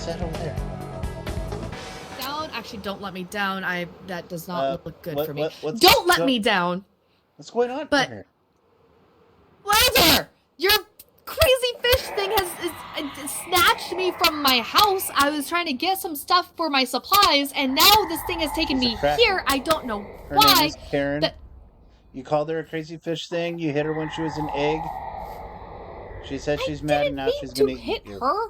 What's that over there? Down? Actually, don't let me down. That does not look good for me. Don't let me down! What's going on here? Whatever! Your crazy fish thing has snatched me from my house. I was trying to get some stuff for my supplies, and now this thing has taken me here. I don't know why. Her name is Karen. You called her a crazy fish thing? You hit her when she was an egg? She said she's mad and now she's gonna eat you. Her?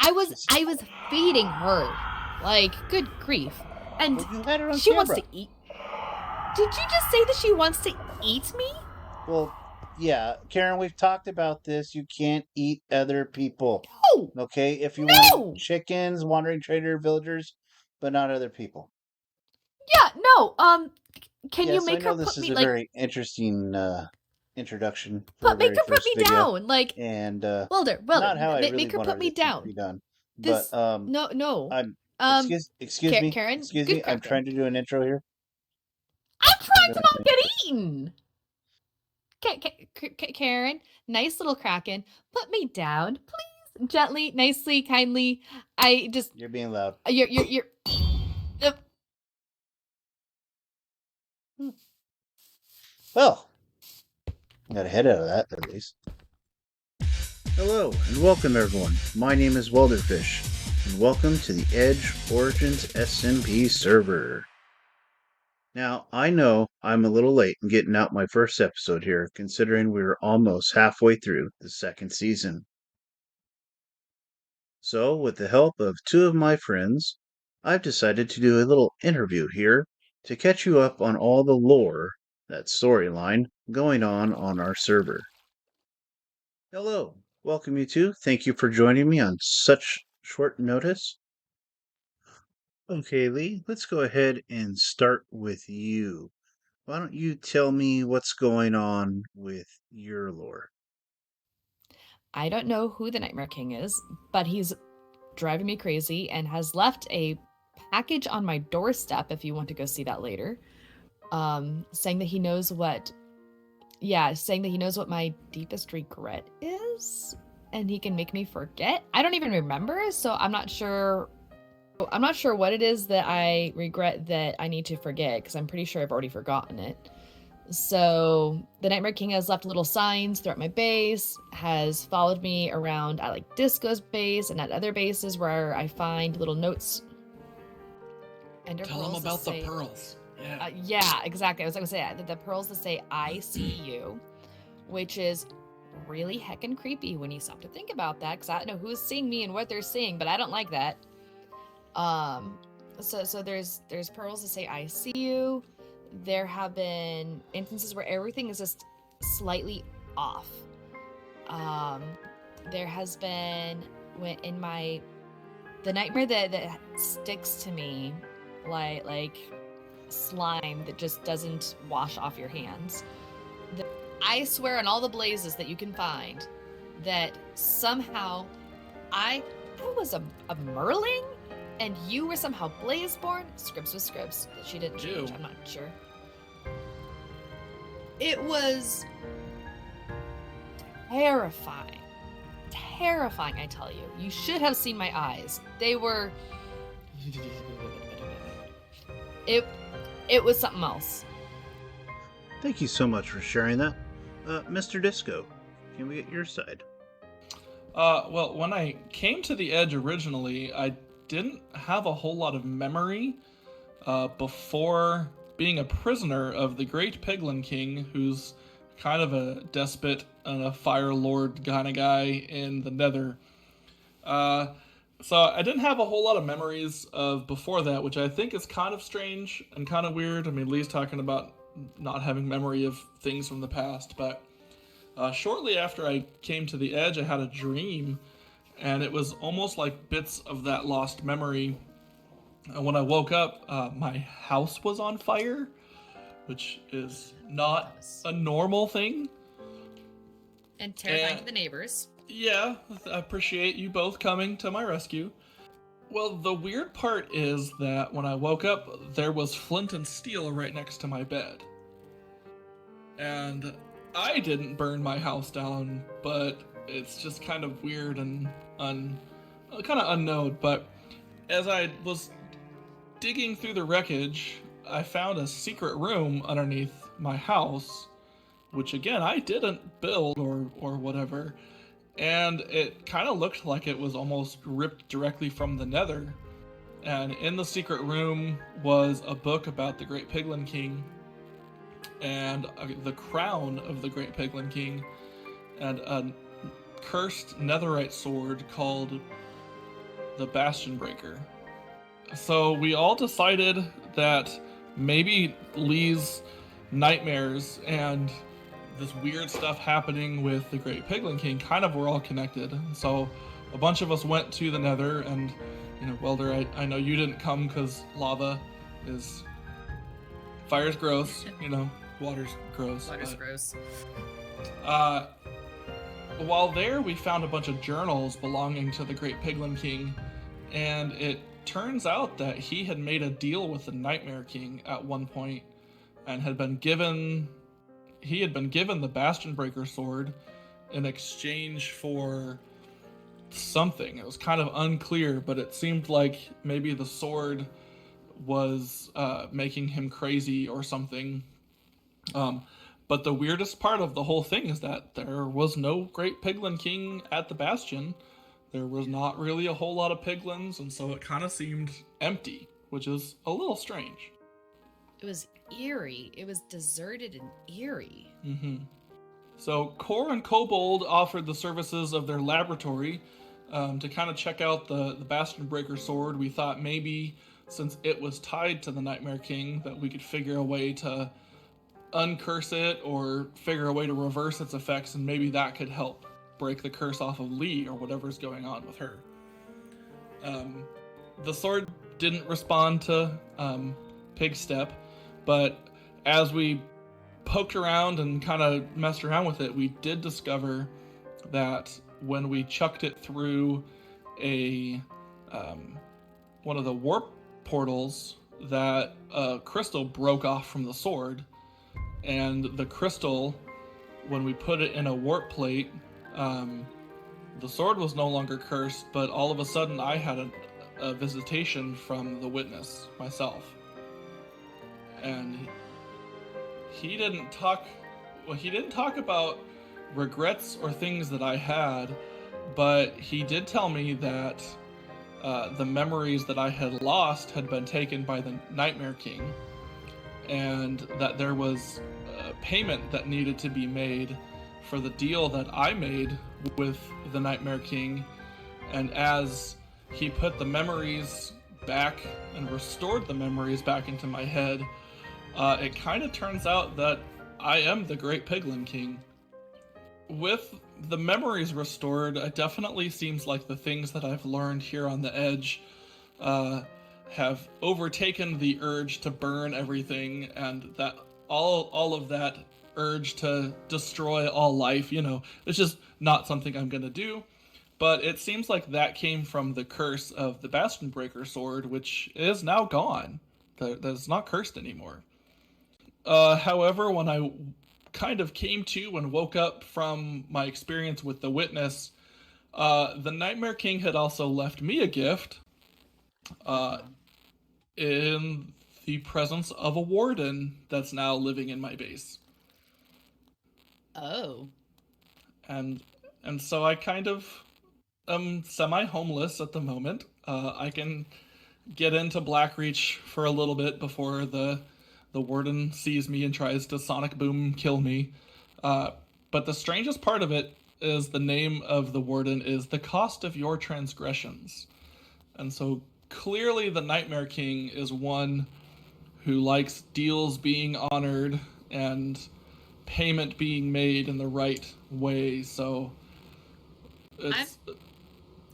I was feeding her. Like, good grief. And you had her on she camera. wants to eat. Did you just say that she wants to eat me? Well, yeah, Karen, we've talked about this. You can't eat other people. No! Okay? If you want chickens, wandering trader, villagers, but not other people. Yeah, no. Can you make her put me, this is a very interesting introduction. But make her put me down, like. And Wilder, not how I really make her put me down. Be done. This, but no. Excuse me, Karen. Excuse me. I'm trying to do an intro here. I'm trying to not get eaten. Karen, nice little Kraken, put me down, please, gently, nicely, kindly. You're being loud. You're. Well, got a head out of that at least. Hello and welcome everyone. My name is Welderfish, and welcome to the Edge Origins SMP server. Now, I know I'm a little late in getting out my first episode here, considering we're almost halfway through the second season. So, with the help of two of my friends, I've decided to do a little interview here to catch you up on all the lore, that storyline, going on our server. Hello, welcome you two. Thank you for joining me on such short notice. Okay, Lee, let's go ahead and start with you. Why don't you tell me what's going on with your lore? I don't know who the Nightmare King is, but he's driving me crazy and has left a package on my doorstep if you want to go see that later. Saying that he knows what my deepest regret is and he can make me forget. I don't even remember, so I'm not sure what it is that I regret that I need to forget, because I'm pretty sure I've already forgotten it. So the Nightmare King has left little signs throughout my base, has followed me around at like Disco's base and at other bases where I find little notes. Tell him about the pearls. Yeah. Yeah, exactly. I was going to say the pearls that say "I see you," which is really heckin' creepy when you stop to think about that, because I don't know who's seeing me and what they're seeing, but I don't like that. So there's pearls that say "I see you." There have been instances where everything is just slightly off. There has been the nightmare that sticks to me like slime that just doesn't wash off your hands. I swear on all the blazes that you can find that somehow I was a merling and you were somehow Blazeborn. Scribs was Scribs. She didn't change, I'm not sure. It was terrifying. Terrifying, I tell you. You should have seen my eyes. They were... It was something else. Thank you so much for sharing that. Mr. Disco, can we get your side? Well, when I came to the Edge originally, I didn't have a whole lot of memory before being a prisoner of the Great Piglin King, who's kind of a despot and a fire lord kind of guy in the Nether. So I didn't have a whole lot of memories of before that, which I think is kind of strange and kind of weird. I mean, Lee's talking about not having memory of things from the past, but shortly after I came to the Edge, I had a dream, and it was almost like bits of that lost memory. And when I woke up, my house was on fire, which is not a normal thing. And terrifying to the neighbors. Yeah, I appreciate you both coming to my rescue. Well, the weird part is that when I woke up, there was flint and steel right next to my bed. And I didn't burn my house down, but it's just kind of weird and kind of unknown, but as I was digging through the wreckage, I found a secret room underneath my house, which again I didn't build or whatever, and it kind of looked like it was almost ripped directly from the Nether. And in the secret room was a book about the Great Piglin King and the crown of the Great Piglin King and a cursed netherite sword called the Bastion Breaker. So we all decided that maybe Lee's nightmares and this weird stuff happening with the Great Piglin King kind of were all connected. So a bunch of us went to the Nether, and Welder, I know you didn't come because fire's gross, water's gross. Water's gross. While there, we found a bunch of journals belonging to the Great Piglin King, and it turns out that he had made a deal with the Nightmare King at one point, and had been given the Bastion Breaker sword in exchange for something. It was kind of unclear, but it seemed like maybe the sword was making him crazy or something. But the weirdest part of the whole thing is that there was no Great Piglin King at the Bastion. There was not really a whole lot of piglins, and so it kind of seemed empty, which is a little strange. It was eerie. It was deserted and eerie. Mm-hmm. So Core and Kobold offered the services of their laboratory to kind of check out the Bastion Breaker sword. We thought maybe, since it was tied to the Nightmare King, that we could figure a way to uncurse it or figure a way to reverse its effects, and maybe that could help break the curse off of Lee or whatever's going on with her. The sword didn't respond to Pig Step, but as we poked around and kind of messed around with it, we did discover that when we chucked it through one of the warp portals, that a crystal broke off from the sword, and the crystal, when we put it in a warp plate, the sword was no longer cursed, but all of a sudden I had a visitation from the witness myself. And he didn't talk about regrets or things that I had, but he did tell me that the memories that I had lost had been taken by the Nightmare King, and that there was a payment that needed to be made for the deal that I made with the Nightmare King. And as he put the memories back and restored the memories back into my head, it kind of turns out that I am the Great Piglin King. With the memories restored, it definitely seems like the things that I've learned here on the Edge have overtaken the urge to burn everything, and that all of that urge to destroy all life, it's just not something I'm gonna do. But it seems like that came from the curse of the Bastion Breaker sword, which is now gone. That's not cursed anymore. However, when I kind of came to and woke up from my experience with the witness, the Nightmare King had also left me a gift in the presence of a warden that's now living in my base. Oh. And so I kind of am semi-homeless at the moment. I can get into Blackreach for a little bit before the warden sees me and tries to sonic boom kill me. But the strangest part of it is the name of the warden is The Cost of Your Transgressions. And so clearly the Nightmare King is one who likes deals being honored and payment being made in the right way. So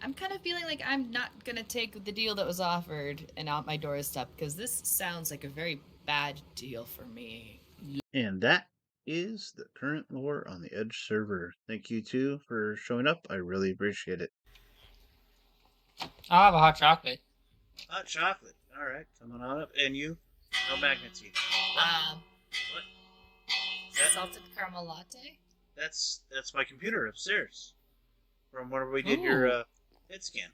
I'm kind of feeling like I'm not gonna take the deal that was offered and out my doorstep, because this sounds like a very bad deal for me. And that is the current lore on the Edge server. Thank you too for showing up. I really appreciate it. I'll have a hot chocolate. Hot chocolate. All right, coming on up. And you? No magnets. What? Salted caramel latte? That's my computer upstairs. From where we did your head scan.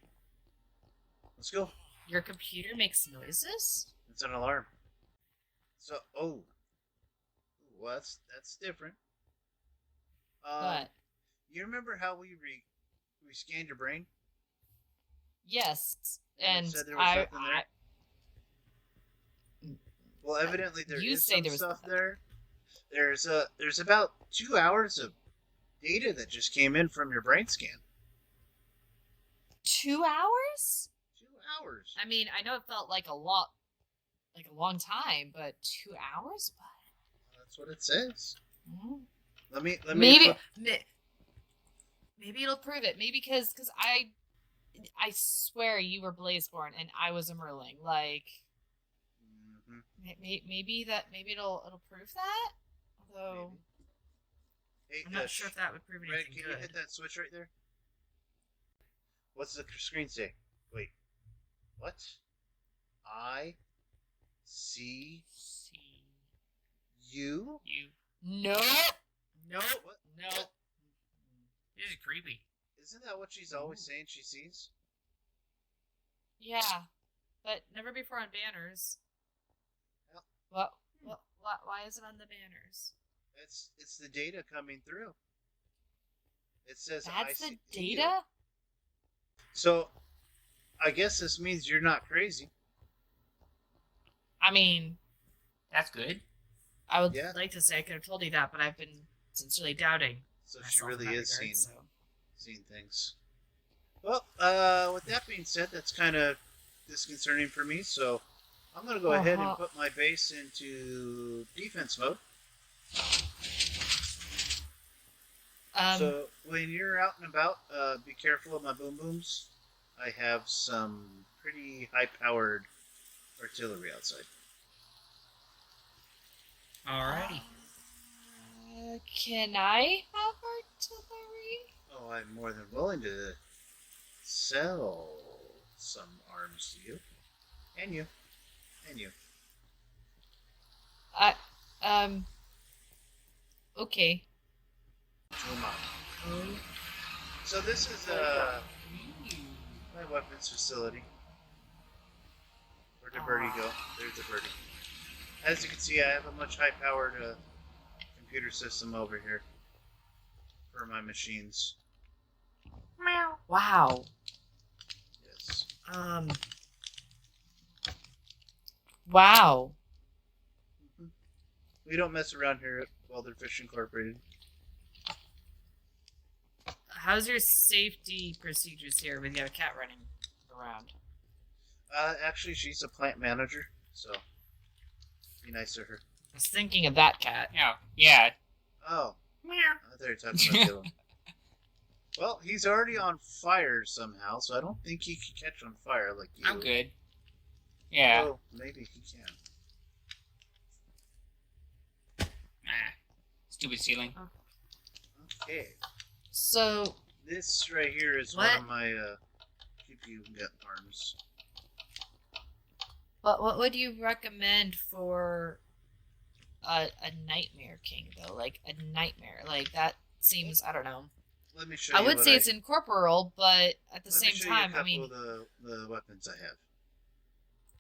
Let's go. Your computer makes noises? It's an alarm. So, well, that's different. What? You remember how we scanned your brain? Yes, And and it said there was something there? Well, evidently there You is say some there was stuff there. There's about 2 hours of data that just came in from your brain scan. 2 hours? 2 hours. I mean, I know it felt like a long time, but 2 hours? What? That's what it says. Mm-hmm. Let me. Maybe it'll prove it. Maybe because I swear you were Blazeborn and I was a Merling. Like, maybe it'll prove that. Although hey, I'm not sure if that would prove anything Red, can good. you hit that switch right there? What's the screen say? Wait, what? I see you. No. No. What? No. What? This is creepy. Isn't that what she's always saying she sees? Yeah, but never before on banners. Well, Why is it on the banners? It's the data coming through. It says That's I the see data? you. So, I guess this means you're not crazy. I mean, That's good. I would Yeah. like to say I could have told you that, but I've been sincerely doubting. So she myself in really that is regard, seeing things. Well, with that being said, that's kind of disconcerting for me. So I'm going to go ahead and put my base into defense mode. So when you're out and about, be careful of my boom booms. I have some pretty high-powered artillery outside. Alrighty. Can I have artillery? Oh, I'm more than willing to sell some arms to you. And you. And you. Okay. So this is my weapons facility. Where'd the birdie go? There's the birdie. As you can see, I have a much high-powered computer system over here for my machines. Meow. Wow. Yes. Wow. We don't mess around here at Wonderfish Incorporated. How's your safety procedures here when you have a cat running around? Actually, she's a plant manager, so be nice to her. I was thinking of that cat. Yeah. Oh. Meow. I thought you were talking about the other one. Well, he's already on fire somehow, so I don't think he can catch on fire like you. I'm good. Yeah. Oh, maybe he can. Stupid ceiling. Okay. So This right here is What? one of my GPU gut arms. what would you recommend for a nightmare king though? Like a nightmare. Like that seems, I don't know. Let me show I you. would what say it's incorporeal, but at the let me same show time, you a I mean, couple of the weapons I have.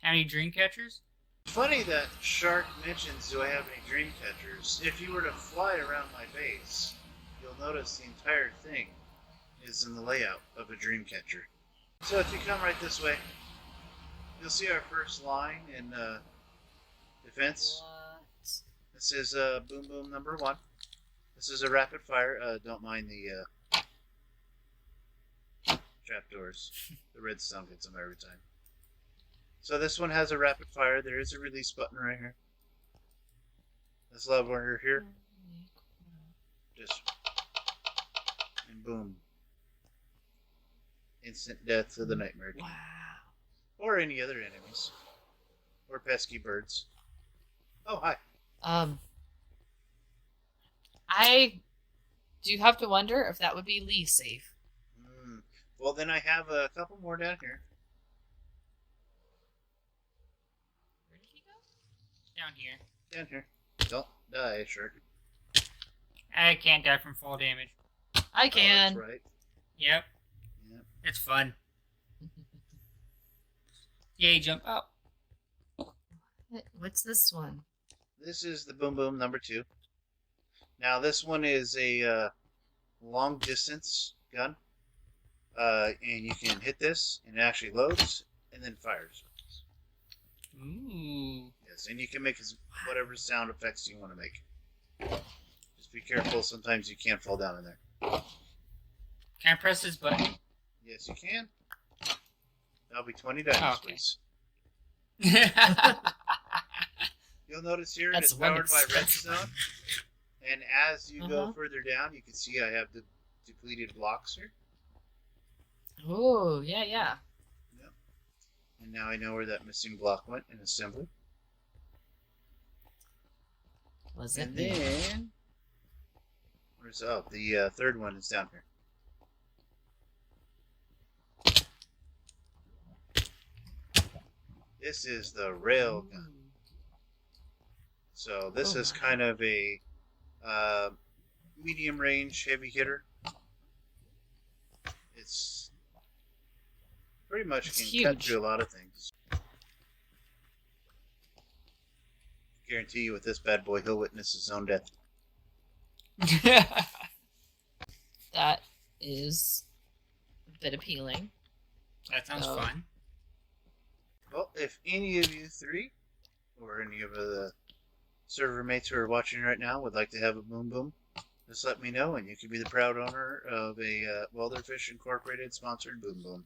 How many dream catchers? Funny that Shark mentions, do I have any dream catchers? If you were to fly around my base, you'll notice the entire thing is in the layout of a dream catcher. So if you come right this way, you'll see our first line in defense. what? This is boom boom number 1. This is a rapid fire. Don't mind the trapdoors. The redstone hits them every time. So this one has a rapid fire. There is a release button right here. This lever here, just and boom, instant death to the nightmare king, Wow. or any other enemies, or pesky birds. Oh hi. I do have to wonder if that would be least safe. Well, then I have a couple more down here. Where did he go? Down here. Down here. Don't die, Shark. I can't die from fall damage. I can. Oh, that's right. Yep. Yep. It's fun. Yay, jump up. What's this one? This is the Boom Boom number 2. Now this one is a long distance gun, and you can hit this, and it actually loads and then fires. Ooh. Yes, and you can make whatever sound effects you want to make. Just be careful. Sometimes you can fall down in there. Can I press this button? Yes, you can. That'll be 20 diamonds, Okay. please. You'll notice here That's it's one powered by expensive redstone. And as you go further down, you can see I have the depleted blocks here. Oh, yeah. Yep. And now I know where that missing block went in assembly. Was it? And then, where's the third one is down here. This is the rail gun. So this is kind of a medium range heavy hitter. It's pretty much can cut through a lot of things. Guarantee you with this bad boy he'll witness his own death. That is a bit appealing. That sounds fun. Well, if any of you three, or any of the server mates who are watching right now would like to have a Boom Boom, just let me know, and you can be the proud owner of a Wonderfish Incorporated sponsored Boom Boom.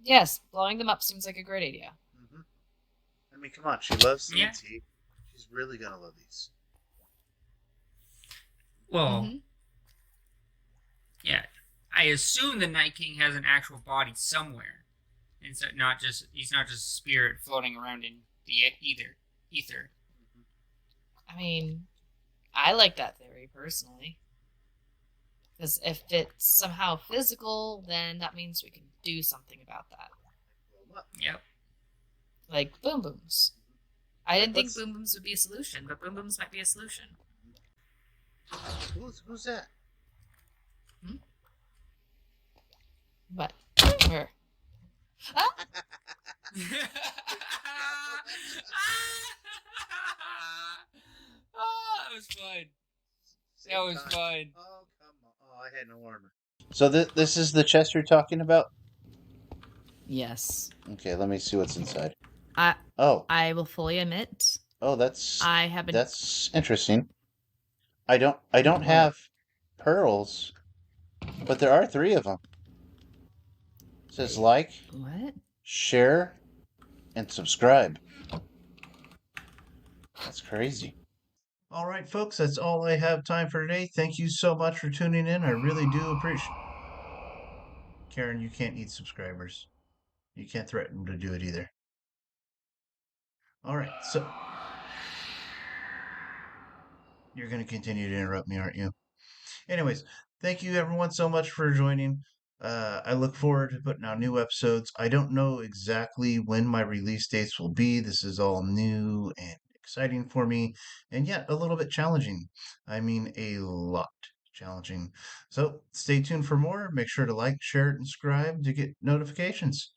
Yes, blowing them up seems like a great idea. Mm-hmm. I mean, come on, she loves TNT. She's really gonna love these. Well, yeah. I assume the Night King has an actual body somewhere. And so he's not just a spirit floating around in the ether. I mean, I like that theory personally. Because if it's somehow physical, then that means we can do something about that. Yep. Like boom booms. I didn't think boom booms would be a solution, but boom booms might be a solution. Who's that? What? Where? Ah! Oh, that was fun. That was fun. Oh, come on. Oh, I had no armor. So this is the chest you're talking about? Yes. Okay, let me see what's inside. I I will fully admit. Oh, that's that's interesting. I don't have pearls, but there are 3 of them. It says like, share, and subscribe. That's crazy. All right, folks, that's all I have time for today. Thank you so much for tuning in. I really do appreciate it. Karen, you can't eat subscribers. You can't threaten to do it either. All right, so you're going to continue to interrupt me, aren't you? Anyways, thank you everyone so much for joining. I look forward to putting out new episodes. I don't know exactly when my release dates will be. This is all new and exciting for me, and yet a little bit challenging. I mean, a lot challenging. So stay tuned for more. Make sure to like, share, and subscribe to get notifications.